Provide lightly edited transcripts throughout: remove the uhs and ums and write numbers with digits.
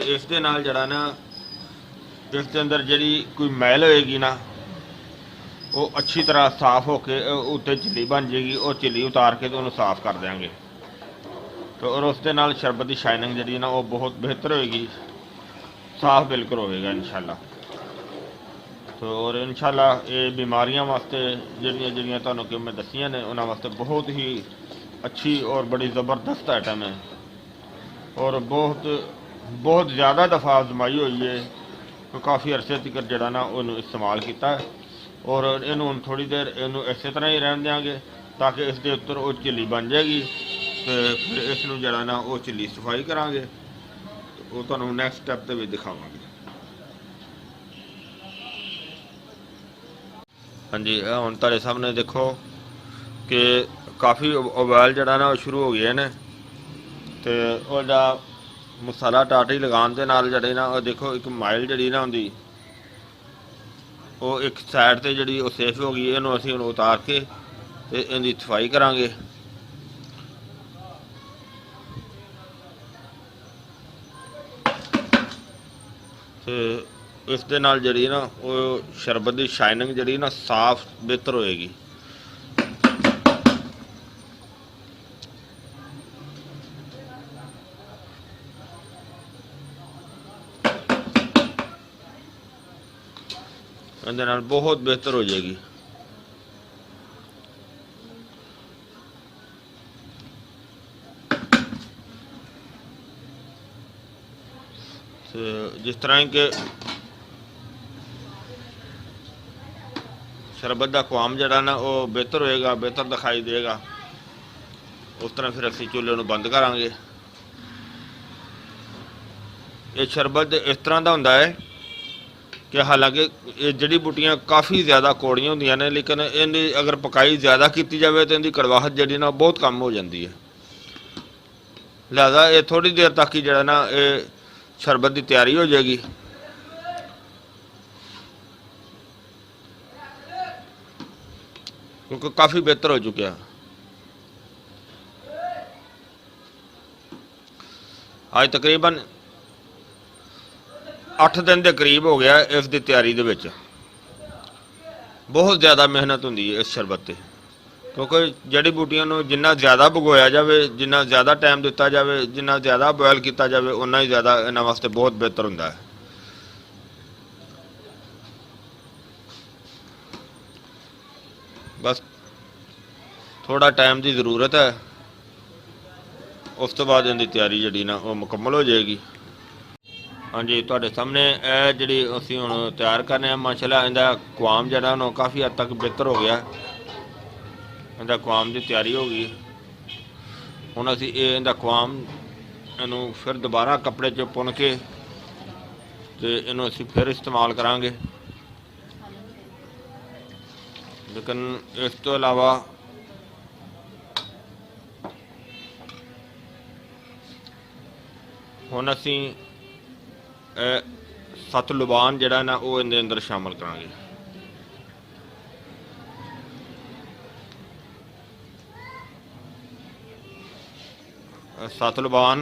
और इस दे नाल जड़ा ना इस दे अंदर जिहड़ी कोई मैल होएगी ना वो अच्छी तरह साफ होके उत्ते झिल्ली बन जाएगी। और झिल्ली उतार के तो उन्होंने साफ कर देंगे तो और उस दे नाल शरबत की शाइनिंग जी ना वो बहुत बेहतर होएगी, साफ बिल्कुल होएगा इंशाल्लाह। तो और इंशाल्लाह ये बीमारियां वास्ते जड़ियाँ जड़ियाँ तुहानूं कि मैं दसियां ने उन्होंने वास्ते बहुत ही अच्छी और बड़ी ज़बरदस्त आइटम है और बहुत बहुत ज़्यादा दफ़ा आजमाई हुई है। तो काफ़ी अरसे तक जड़ा ना उन्होंने इस्तेमाल किया है और इनू थोड़ी देर इनू इस तरह ही रहन देंगे ताकि इस दे उत्तर वो झिल्ली बन जाएगी। तो फिर इसनू जड़ा ना वो झिल्ली सफाई करांगे तो वो तुहानूं नैक्सट स्टैप ते भी दिखावांगे। हाँ जी, हुण तुहाडे सामने देखो कि काफ़ी उबाल जड़ा ना शुरू हो गए ने तो वह मसाला टाटी लगाने के नाल जड़े ना देखो एक माइल जड़ी ना होंदी वो एक साइड ते जड़ी वो सेफ हो गई। इन्हूं असीं हुण उतार के ते इहदी सफाई करांगे। ते इस दे नाल जड़ी ना वो शरबत की शाइनिंग जड़ी ना साफ बेहतर होएगी। इहदे नाल बहुत बेहतर हो जाएगी। तो जिस तरह कि शरबत का कवाम जड़ा ना वो बेहतर होएगा, बेहतर दिखाई देगा, उस तरह फिर असीं चूल्हे नूं बंद करांगे। ये शरबत इस तरह का हुंदा है कि हालांकि ये जड़ी बूटियां काफ़ी ज़्यादा कौड़ियां होंदियां ने लेकिन इहदी अगर पकाई ज़्यादा की जाए तो इहदी कड़वाहट जड़ी ना बहुत कम हो जाती है। लिहाजा ये थोड़ी देर तक ही जड़ा ना ये शरबत की तैयारी हो जाएगी। क्योंकि काफ़ी बेहतर हो चुका। आज तकरीबन 8 दिन के करीब हो गया इसकी तैयारी दे विच। बहुत ज़्यादा मेहनत होंदी है इस शरबत ते क्योंकि जड़ी बूटियां नूं जिन्ना ज़्यादा भगोया जाए, जिन्ना ज़्यादा टाइम दिता जाए, जिन्ना ज़्यादा बॉयल किया जाए उन्ना ही ज़्यादा इन्हां वास्ते बहुत बेहतर होंदा है। बस थोड़ा टाइम की ज़रूरत है, उस तो बाद इनकी तैयारी जी ना वो मुकम्मल हो जाएगी। हाँ जी, तुहाडे सामने यह जी असीं हुण तैयार करने माशाअल्लाह इहदा कवाम जड़ा ना काफ़ी हद तक बेहतर हो गया। इहदा कवाम की तैयारी हो गई। हुण असीं इहदा कवाम इनू फिर दोबारा कपड़े च पुन के तो इनू असीं फिर इस्तेमाल करांगे। लेकिन इस तो इलावा हुण असीं सत लुबान जड़ा ना वो इहदे अंदर शामिल करांगे। सत लुबान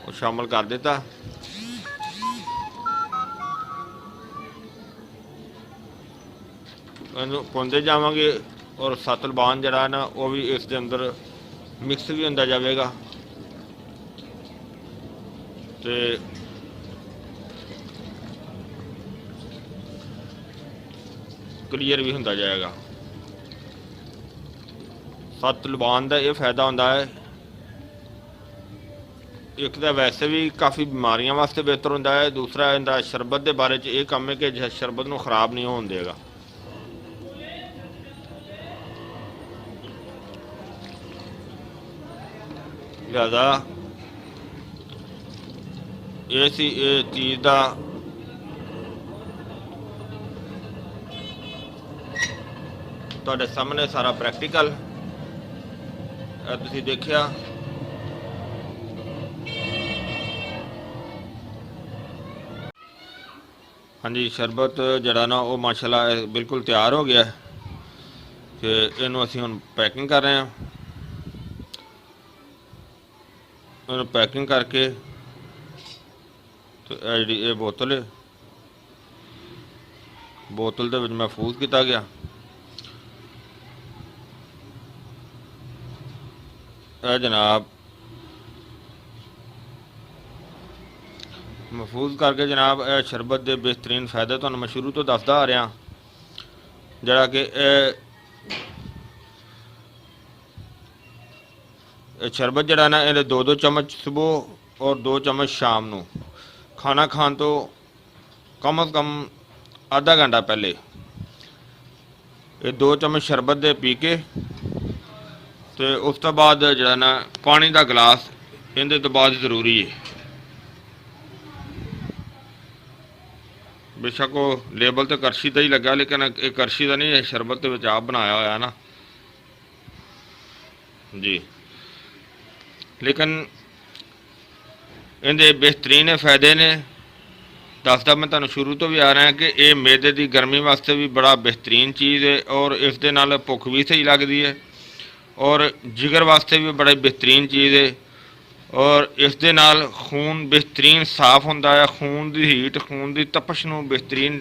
वो शामिल कर दिता। इनू पुंदे जावांगे और सत लुबान जड़ा ना वो भी इस दे अंदर मिक्स भी होंदा जाएगा तो क्लीयर भी होंदा जाएगा। सत लुबान का यह फायदा होंदा है एक तो वैसे भी काफ़ी बीमारियों वास्ते बेहतर होंदा है, दूसरा इनका शरबत के बारे ये काम है कि शरबत को खराब नहीं होने देगा। लिहाजा इस चीज़ का तुहाडे सामने सारा प्रैक्टिकल तुसीं देखिया। हाँ जी, शरबत जड़ा ना वो माशाल्लाह बिल्कुल तैयार हो गया है कि इनू असीं हुण पैकिंग कर रहे हैं। इन्हूं पैकिंग करके ਤੇ ਇਹ ਜਿਹੜੀ ਇਹ ਬੋਤਲ ਹੈ, ਬੋਤਲ ਦੇ ਵਿੱਚ ਮਹਿਫੂਜ਼ ਕੀਤਾ ਗਿਆ। ਇਹ ਜਨਾਬ ਮਹਿਫੂਜ਼ ਕਰਕੇ ਜਨਾਬ ਇਹ ਸ਼ਰਬਤ ਦੇ ਬਿਹਤਰੀਨ ਫਾਇਦੇ ਤੁਹਾਨੂੰ ਮੈਂ ਸ਼ੁਰੂ ਤੋਂ ਦੱਸਦਾ ਆ ਰਿਹਾ, ਜਿਹੜਾ ਕਿ ਇਹ ਸ਼ਰਬਤ ਜਿਹੜਾ ਨਾ ਇਹਦੇ 2-2 ਚਮਚ ਸਵੇਰ ਔਰ 2 ਚਮਚ ਸ਼ਾਮ ਨੂੰ ਖਾਣਾ ਖਾਣ ਤੋਂ ਕਮ ਅਜ਼ ਕਮ आधा घंटा पहले ये 2 चम्मच शरबत दे पी के तो उस तो बाद जो ना पानी का गिलास इहदे तो बाद जरूरी है। बेशक वो लेबल तो करशी का ही लगा, लेकिन ये करशी का नहीं है, शरबत के आप बनाया होया ना जी। लेकिन इहदे बेहतरीन फायदे ने, दसदा मैं तुहानूं शुरू तो भी आ रहा कि ये मैदे की गर्मी वास्ते भी बड़ा बेहतरीन चीज़ है और इस दे नाल भुख भी सही लगती है और जिगर वास्ते भी बड़ा बेहतरीन चीज़ है और इस दे नाल खून बेहतरीन साफ होंदा है, खून की हीट खून की तपश नूं बेहतरीन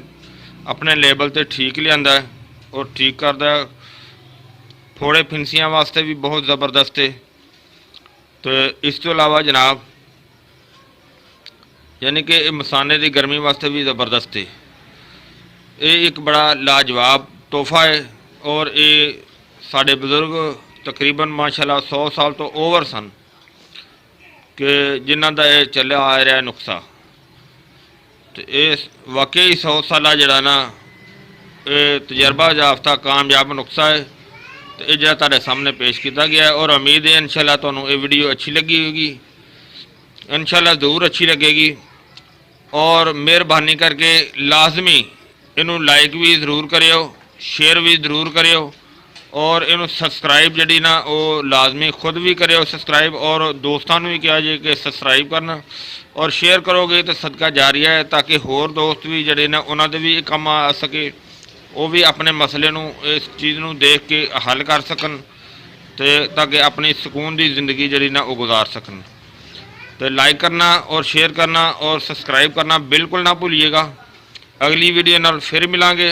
अपने लेवल ते ठीक लिआंदा है और ठीक करदा है। फोड़े फिंसियां वास्ते भी बहुत ज़बरदस्त है। तो इस तो अलावा जनाब यानी कि मसाने की गर्मी वास्ते भी ज़बरदस्त है। ये एक बड़ा लाजवाब तोहफा है और ये साढ़े बजुर्ग तकरीबन माशाल्लाह 100 साल तो ओवर सन कि जिन्हां दा ये चलिया आ रहा नुस्खा। तो ये वाकई 100 साला जड़ा ना ये तजर्बा याफ्ता कामयाब नुस्खा है। तो ये जो तुहाडे सामने पेश किया गया है और उम्मीद है इंशाल्लाह तुहानूं ये वीडियो अच्छी लगी होगी, इंशाल्लाह ज़रूर अच्छी लगेगी। और मेहरबानी करके लाजमी इनू लाइक भी ज़रूर करियो, शेयर भी ज़रूर करियो और इनू सबसक्राइब जी ना वो लाजमी खुद भी करियो सबसक्राइब और दोस्तों भी कहा जाए कि सबसक्राइब करना और शेयर करोगे तो सदका जारिया है, ताकि होर दोस्त भी जड़े ना उन्होंने भी काम आ सके, वो भी अपने मसले नू इस चीज़ नू देख के हल कर सकन ते ताकि अपनी सुकून की ज़िंदगी जड़ी ना वो गुजार सकन। तो लाइक करना और शेयर करना और सब्सक्राइब करना बिल्कुल ना भूलिएगा। अगली वीडियो नाल फिर मिलांगे।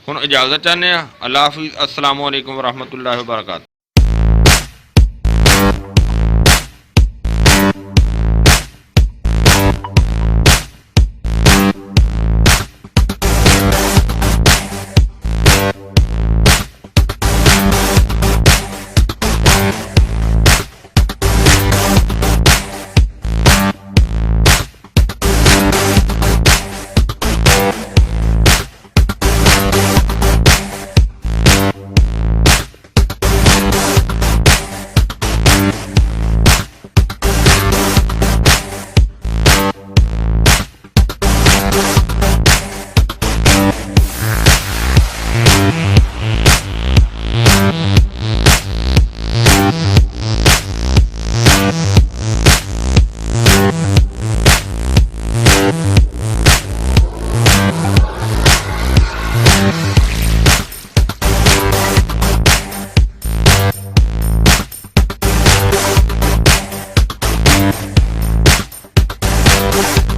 हुण इजाज़त चाहते हैं। अल्लाह हाफिज़। अस्सलामु अलैकुम वरहमतुल्लाहि वबरकातुहू। We'll be right back.